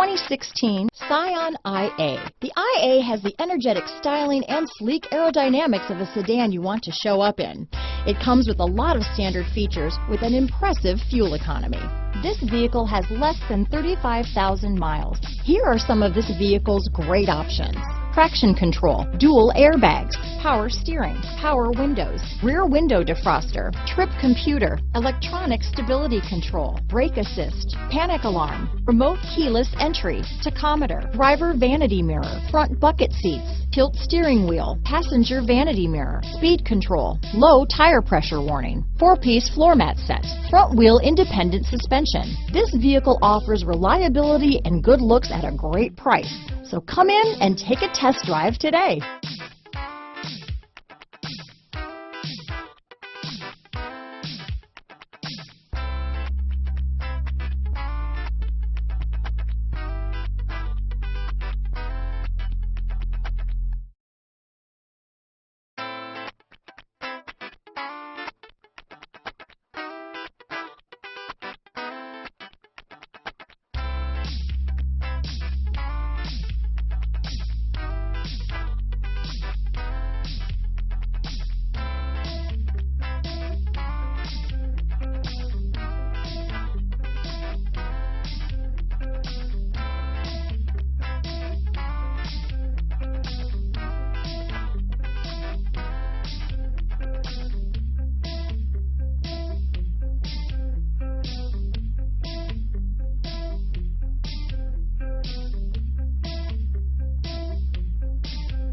2016 Scion IA. The IA has the energetic styling and sleek aerodynamics of a sedan you want to show up in. It comes with a lot of standard features with an impressive fuel economy. This vehicle has less than 35,000 miles. Here are some of this vehicle's great options: traction control, dual airbags, power steering, power windows, rear window defroster, trip computer, electronic stability control, brake assist, panic alarm, remote keyless entry, tachometer, driver vanity mirror, front bucket seats, tilt steering wheel, passenger vanity mirror, speed control, low tire pressure warning, 4-piece floor mat set, front wheel independent suspension. This vehicle offers reliability and good looks at a great price. So come in and take a test drive today.